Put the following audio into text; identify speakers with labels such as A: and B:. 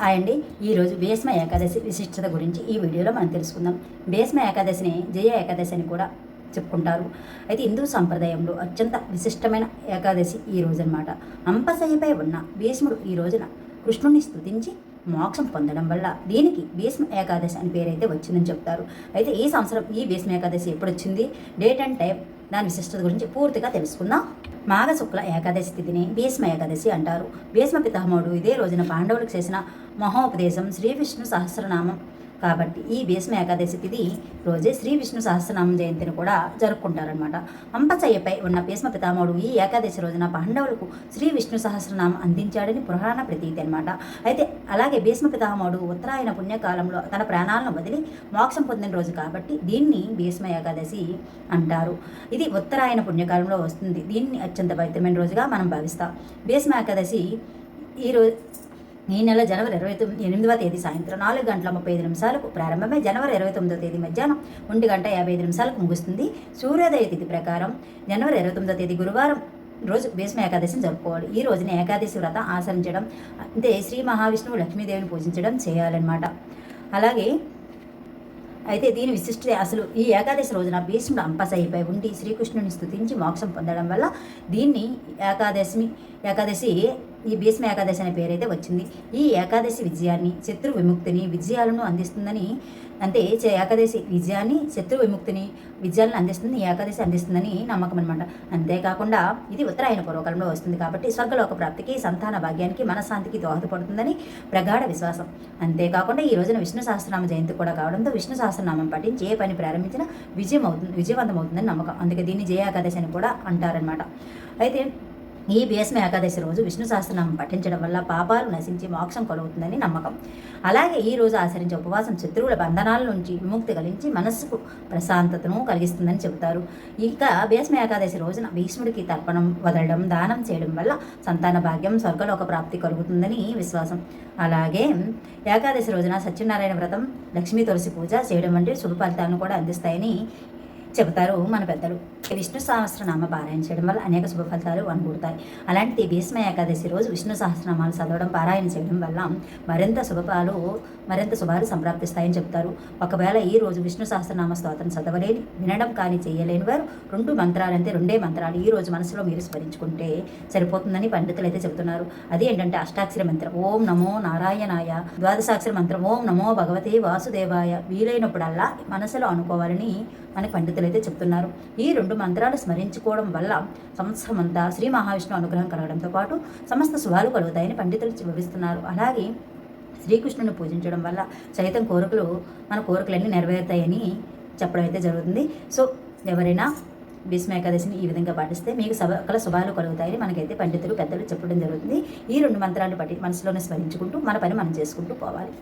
A: అండి ఈరోజు భీష్మ ఏకాదశి విశిష్టత గురించి ఈ వీడియోలో మనం తెలుసుకుందాం. భీష్మ ఏకాదశిని జయ ఏకాదశి అని కూడా చెప్పుకుంటారు. అయితే హిందూ సాంప్రదాయంలో అత్యంత విశిష్టమైన ఏకాదశి ఈ రోజు అనమాట. అంపశయ్యపై ఉన్న భీష్ముడు ఈ రోజున కృష్ణుని స్తుతించి మోక్షం పొందడం వల్ల దీనికి భీష్మ ఏకాదశి అని పేరైతే వచ్చిందని చెప్తారు. అయితే ఈ సంవత్సరం ఈ భీష్మ ఏకాదశి ఎప్పుడు వచ్చింది, డేట్ అండ్ టైం, దాని విశిష్టత గురించి పూర్తిగా తెలుసుకుందాం. మాఘ శుక్ల ఏకాదశి తిథిని భీష్మ ఏకాదశి అంటారు. భీష్మ పితామహుడు ఇదే రోజున పాండవులకు చేసిన మహోపదేశం శ్రీ విష్ణు సహస్రనామం కాబట్టి ఈ భీష్మ ఏకాదశి తిథి రోజే శ్రీ విష్ణు సహస్రనామం జయంతిని కూడా జరుపుకుంటారనమాట. అంపశయ్యపై ఉన్న భీష్మ పితామహుడు ఈ ఏకాదశి రోజున పాండవులకు శ్రీ విష్ణు సహస్రనామం అందించాడని పురాణ ప్రతీతి అనమాట. అయితే అలాగే భీష్మ పితామహుడు ఉత్తరాయణ పుణ్యకాలంలో తన ప్రాణాలను వదిలి మోక్షం పొందిన రోజు కాబట్టి దీన్ని భీష్మ ఏకాదశి అంటారు. ఇది ఉత్తరాయణ పుణ్యకాలంలో వస్తుంది. దీన్ని అత్యంత పవిత్రమైన రోజుగా మనం భావిస్తాం. భీష్మ ఏకాదశి ఈ నెల జనవరి 28వ తేదీ సాయంత్రం 4:35 ప్రారంభమై జనవరి 29వ తేదీ మధ్యాహ్నం 1:55 ముగుస్తుంది. సూర్యోదయ తిథి ప్రకారం జనవరి 29వ తేదీ గురువారం రోజు భీష్మ ఏకాదశిని జరుపుకోవాలి. ఈ రోజున ఏకాదశి వ్రతం ఆచరించడం అంటే శ్రీ మహావిష్ణువు లక్ష్మీదేవిని పూజించడం చేయాలన్నమాట. అలాగే అయితే దీని విశిష్టత అసలు ఈ ఏకాదశి రోజున భీష్ముడు అంపశయ్యపై ఉండి శ్రీకృష్ణుని స్తుతించి మోక్షం పొందడం వల్ల దీన్ని ఏకాదశి ఈ భీష్మ ఏకాదశి అనే పేరైతే వచ్చింది. ఈ ఏకాదశి విజయాన్ని, శత్రు విముక్తిని, విజయాలను అందిస్తుందని, అంటే ఏకాదశి విజయాన్ని, శత్రు విముక్తిని, విజయాలను అందిస్తుంది ఏకాదశి అందిస్తుందని నమ్మకం అనమాట. అంతేకాకుండా ఇది ఉత్తరాయణ పూర్వకాలంలో వస్తుంది కాబట్టి స్వర్గలోక ప్రాప్తికి, సంతాన భాగ్యానికి, మనశ్శాంతికి దోహదపడుతుందని ప్రగాఢ విశ్వాసం. అంతేకాకుండా ఈ రోజున విష్ణు సహస్రనామ జయంతి కూడా కావడంతో విష్ణు సహస్రనామం పఠించి ఏ పని ప్రారంభించినా విజయవంతమవుతుందని నమ్మకం. అందుకే దీన్ని జయ ఏకాదశి అని కూడా అంటారనమాట. అయితే ఈ భీష్మ ఏకాదశి రోజు విష్ణు సహస్రనామం పఠించడం వల్ల పాపాలు నశించి మోక్షం కలుగుతుందని నమ్మకం. అలాగే ఈ రోజు ఆచరించే ఉపవాసం శత్రువుల బంధనాల నుంచి విముక్తి కలిగించి మనస్సుకు ప్రశాంతతను కలిగిస్తుందని చెబుతారు. ఇక భీష్మ ఏకాదశి రోజున భీష్ముడికి తర్పణం వదలడం, దానం చేయడం వల్ల సంతాన భాగ్యం, స్వర్గలోక ప్రాప్తి కలుగుతుందని విశ్వాసం. అలాగే ఏకాదశి రోజున సత్యనారాయణ వ్రతం, లక్ష్మీ తులసి పూజ చేయడం వంటి శుభ ఫలితాలను కూడా అందిస్తాయని చెబుతారు మన పెద్దలు. విష్ణు సహస్రనామ పారాయణ చేయడం వల్ల అనేక శుభ ఫలితాలు అనుకూడతాయి. అలాంటి భీష్మ ఏకాదశి రోజు విష్ణు సహస్రనామాలు చదవడం, పారాయణ చేయడం వల్ల మరింత శుభాలు సంప్రాప్తిస్తాయని చెప్తారు. ఒకవేళ ఈ రోజు విష్ణు సహస్రనామ స్తోత్రం చదవలేని, వినడం కానీ చేయలేని వారు రెండే మంత్రాలు ఈ రోజు మనసులో మీరు స్మరించుకుంటే సరిపోతుందని పండితులు అయితే చెబుతున్నారు. అది ఏంటంటే అష్టాక్షర మంత్రం ఓం నమో నారాయణాయ, ద్వాదశాక్షర మంత్రం ఓం నమో భగవతే వాసుదేవాయ. వీలైనప్పుడల్లా మనసులో అనుకోవాలని మనకి పండితులు అయితే చెప్తున్నారు. ఈ 2 మంత్రాలు స్మరించుకోవడం వల్ల సంవత్సరమంతా శ్రీ మహావిష్ణువు అనుగ్రహం కలగడంతో పాటు సమస్త శుభాలు కలుగుతాయని పండితులు వివరిస్తున్నారు. అలాగే శ్రీకృష్ణుని పూజించడం వల్ల సైతం మన కోరికలన్నీ నెరవేరుతాయని చెప్పడం అయితే జరుగుతుంది. సో ఎవరైనా భీష్మ ఏకాదశిని ఈ విధంగా పాటిస్తే మీకు సకల శుభాలు కలుగుతాయని మనకైతే పండితులు, పెద్దలు చెప్పడం జరుగుతుంది. ఈ 2 మంత్రాలు మనసులోనే స్మరించుకుంటూ మన పని మనం చేసుకుంటూ పోవాలి.